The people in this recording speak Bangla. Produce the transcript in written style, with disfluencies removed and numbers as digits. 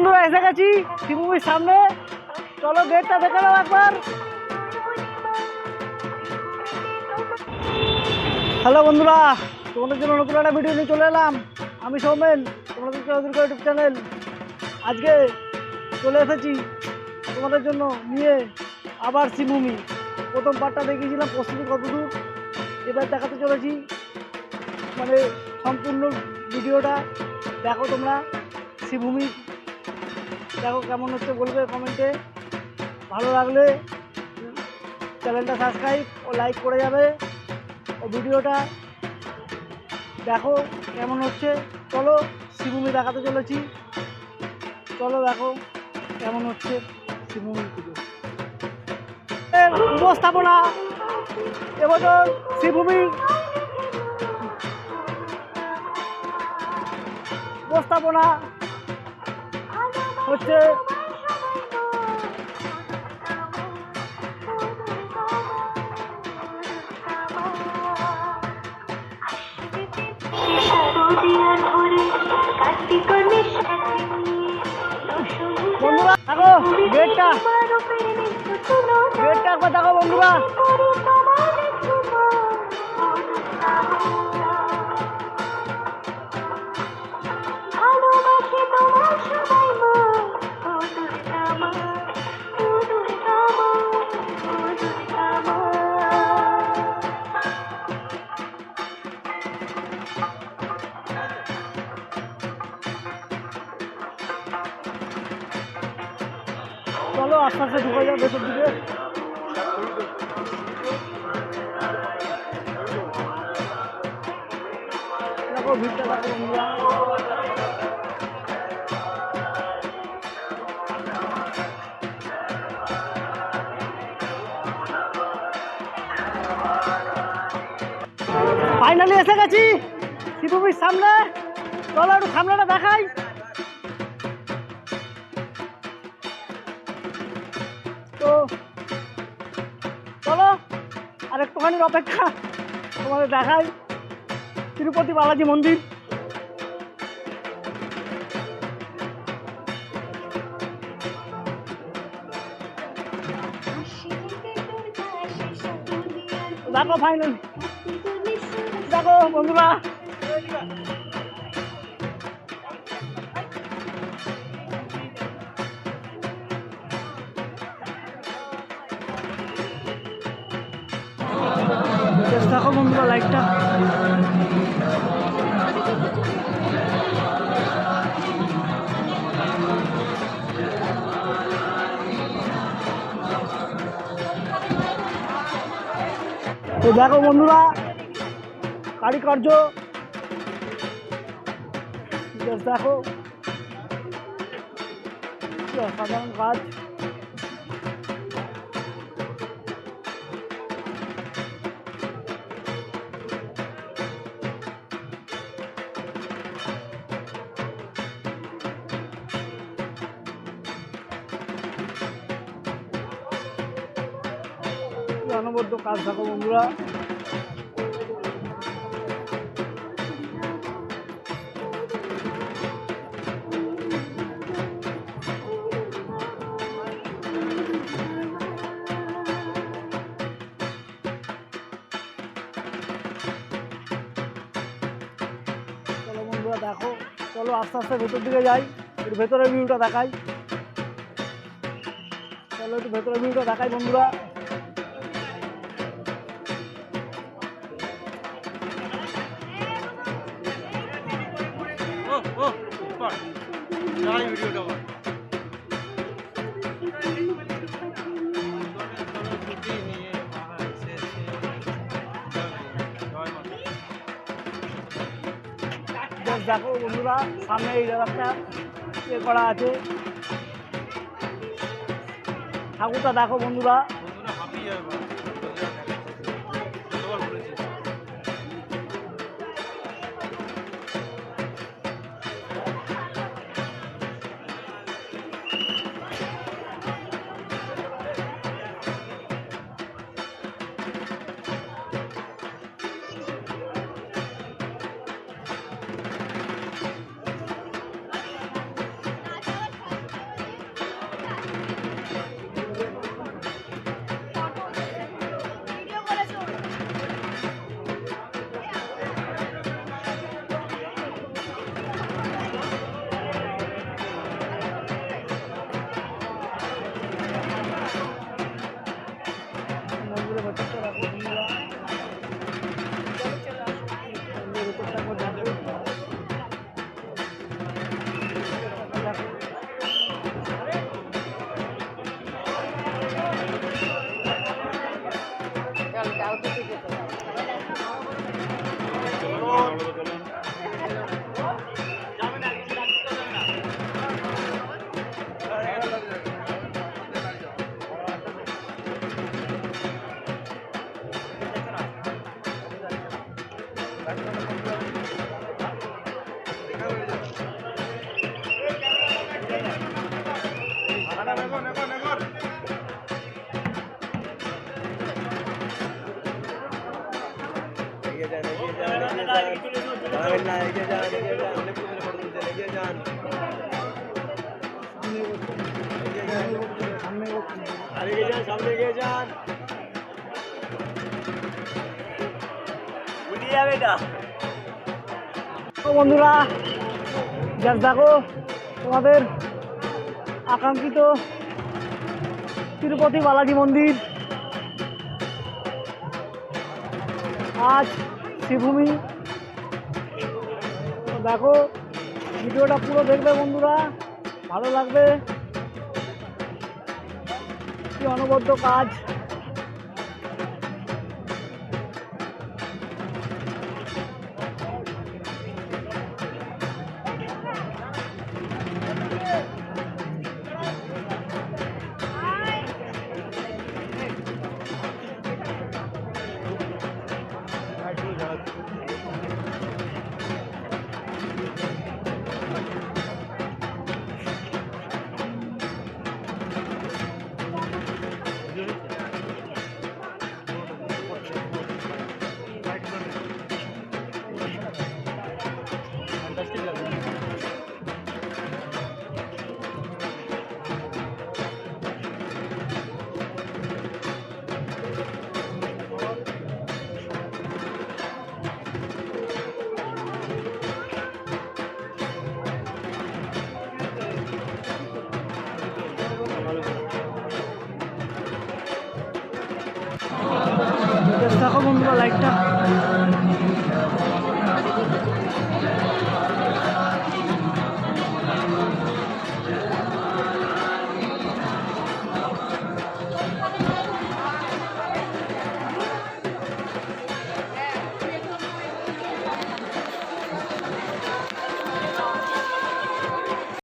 বন্ধুরা এসে গেছি শিবভূমির সামনে। চলো গেটটা দেখে নাও একবার। হ্যালো বন্ধুরা, তোমাদের জন্য নতুন একটা ভিডিও নিয়ে চলে এলাম। আমি সৌমেন, তোমাদের ইউটিউব চ্যানেল। আজকে চলে এসেছি তোমাদের জন্য নিয়ে আবার শিবভূমি। প্রথম পার্টটা দেখিয়েছিলাম প্রস্তুতি কতদূর, এবার দেখাতে চলেছি মানে সম্পূর্ণ ভিডিওটা দেখো তোমরা। শিবভূমি দেখো কেমন হচ্ছে বলবে কমেন্টে। ভালো লাগলে চ্যানেলটা সাবস্ক্রাইব ও লাইক করে যাবে। ও ভিডিওটা দেখো কেমন হচ্ছে। চলো শিবভূমি দেখাতে চলেছি, চলো দেখো কেমন হচ্ছে শিবভূমির পুজো উপস্থাপনা। এবছর শিবভূমির উপস্থাপনা হচ্ছে বন্ধুরা দেখো গেটটা একবার দেখো বন্ধুরা। চলো আস্তে আস্তে ঢুকে যাও ভেতর দিকে। দেখো ভিড়টা দেখো বন্ধুরা। ফাইনালি এসে গেছি শিবভূমির সামনে। চলো একটু সামনেটা দেখাই। তো চলো আর একটুখানির অপেক্ষা, তোমাদের দেখাই তিরুপতি বালাজি মন্দির। দেখো ফাইনালি দেখো বন্ধুরা। দেখো বন্ধুরা লাইটটা। তো দেখো বন্ধুরা কারিকার্য দেখো অসাধারণ কাজ। অনবদ্য কাজ থাকো বন্ধুরা। চলো বন্ধুরা দেখো, চলো আস্তে আস্তে ভেতর দিকে যাই, একটু ভেতরের ভিউটা দেখাই। চলো একটু ভেতরের ভিউটা দেখাই বন্ধুরা। দেখো বন্ধুরা সামনে এই জায়গাটা ইয়ে করা আছে, ঠাকুরটা দেখো বন্ধুরা। সামনে এগিয়ে যান। তো বন্ধুরা, জাস্ট দেখো তোমাদের আকাঙ্ক্ষিত তিরুপতি বালাজি মন্দির। আজ শ্রীভূমি। তো দেখো, ভিডিওটা পুরো দেখবে বন্ধুরা, ভালো লাগবে। কি অনবদ্য কাজ। দেখো বন্ধুরা লাইটটা।